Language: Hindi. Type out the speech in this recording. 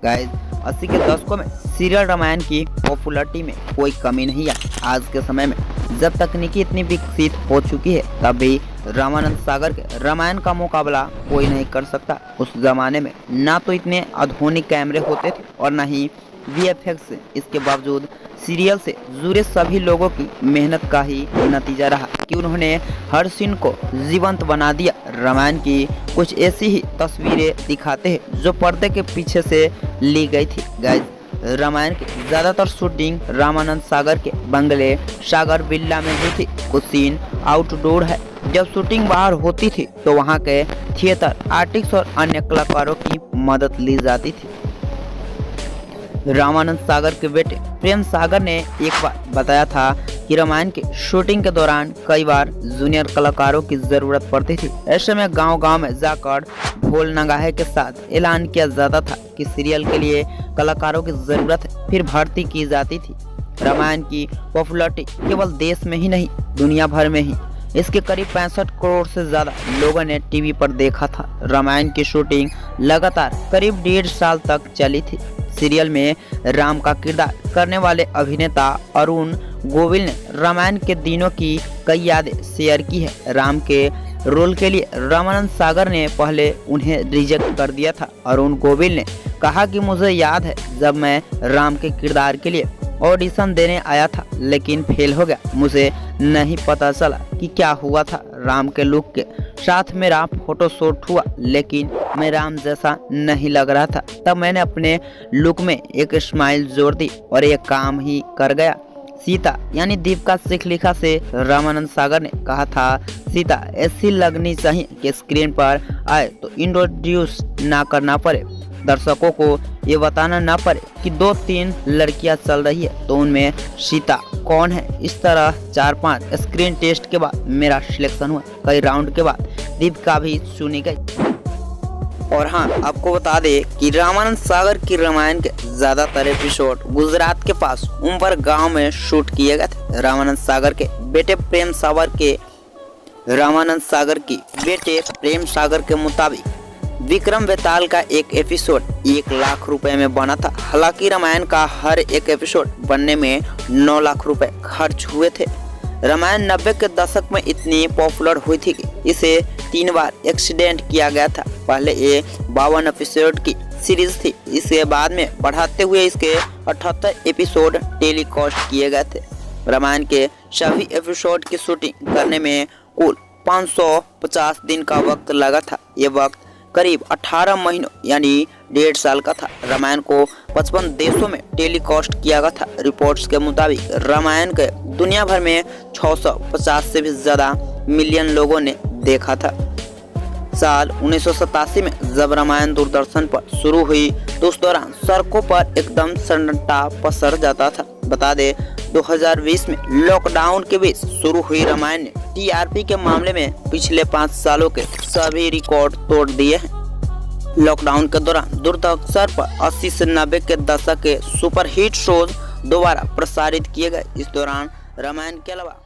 गाइस 80 के दशकों में सीरियल रामायण की पॉपुलरिटी में कोई कमी नहीं है। आज के समय में जब तकनीकी इतनी विकसित हो चुकी है तब भी रामानंद सागर के रामायण का मुकाबला कोई नहीं कर सकता। उस जमाने में ना तो इतने आधुनिक कैमरे होते थे और न ही VFX। इसके बावजूद सीरियल से जुड़े सभी लोगों की मेहनत का ही नतीजा रहा कि उन्होंने हर सीन को जीवंत बना दिया। रामायण की कुछ ऐसी ही तस्वीरें दिखाते हैं जो पर्दे के पीछे से ली गई थी। गाइस रामायण की ज़्यादातर शूटिंग रामानंद सागर के बंगले सागर विला में हुई थी। कुछ सीन आउटडोर है। जब शूटिंग बाहर होती थी तो वहाँ के थिएटर आर्टिस्ट और अन्य कलाकारों की मदद ली जाती थी। रामानंद सागर के बेटे प्रेम सागर ने एक बार बताया था कि रामायण की शूटिंग के दौरान कई बार जूनियर कलाकारों की जरूरत पड़ती थी। ऐसे में गांव-गांव में जाकर ढोल नगाहे के साथ ऐलान किया जाता था कि सीरियल के लिए कलाकारों की जरूरत है, फिर भर्ती की जाती थी। रामायण की पॉपुलरिटी केवल देश में ही नहीं दुनिया भर में ही इसके करीब 65 करोड़ से ज्यादा लोगों ने टीवी पर देखा था। रामायण की शूटिंग लगातार करीब 1.5 साल तक चली थी। सीरियल में राम का किरदार करने वाले अभिनेता अरुण गोविल ने रामायण के दिनों की कई यादें शेयर की है। राम के रोल के लिए रामानंद सागर ने पहले उन्हें रिजेक्ट कर दिया था। अरुण गोविल ने कहा कि मुझे याद है जब मैं राम के किरदार के लिए ऑडिशन देने आया था लेकिन फेल हो गया। मुझे नहीं पता चला कि क्या हुआ था। राम के लुक के साथ मेरा फोटोशूट हुआ लेकिन मैं राम जैसा नहीं लग रहा था। तब मैंने अपने लुक में एक स्माइल जोड़ दी और ये काम ही कर गया। सीता यानी दीपिका शिखलिखा से रामानंद सागर ने कहा था सीता ऐसी लगनी चाहिए कि स्क्रीन पर आए तो इंट्रोड्यूस ना करना पड़े, दर्शकों को ये बताना ना पड़े कि 2-3 लड़कियां चल रही है तो उनमें सीता कौन है। इस तरह 4-5 स्क्रीन टेस्ट के बाद मेरा सिलेक्शन हुआ। कई राउंड के बाद दीपिका भी चुनी गई। और हाँ, आपको बता दें कि रामानंद सागर की रामायण के ज्यादातर एपिसोड गुजरात के पास उम्बर गांव में शूट किए गए थे। रामानंद सागर के बेटे प्रेम सागर के मुताबिक विक्रम बेताल का एक एपिसोड 1 लाख रुपए में बना था। हालांकि रामायण का हर एक एपिसोड बनने में 9 लाख रुपए खर्च हुए थे। रामायण 90 के दशक में इतनी पॉपुलर हुई थी कि इसे 3 बार एक्सीडेंट किया गया था। पहले ये 52 एपिसोड की सीरीज थी। इसे बाद में बढ़ाते हुए इसके 78 एपिसोड टेलीकास्ट किए गए थे। रामायण के सभी एपिसोड की शूटिंग करने में कुल 550 दिन का वक्त लगा था। ये वक्त करीब 18 महीनों यानी 1.5 साल का था। रामायण को 55 देशों में टेलीकास्ट किया गया था। रिपोर्ट्स के मुताबिक रामायण के दुनिया भर में 650 से भी ज्यादा मिलियन लोगों ने देखा था। साल 1987 में जब रामायण दूरदर्शन पर शुरू हुई तो उस दौरान सड़कों पर एकदम सन्नाटा पसर जाता था। बता दें 2020 में लॉकडाउन के बीच शुरू हुई रामायण ने TRP के मामले में पिछले 5 सालों के सभी रिकॉर्ड तोड़ दिए हैं। लॉकडाउन के दौरान दूरदर्शन पर 80 से 90 के दशक के सुपरहिट शोज दोबारा प्रसारित किए गए। इस दौरान रामायण के अलावा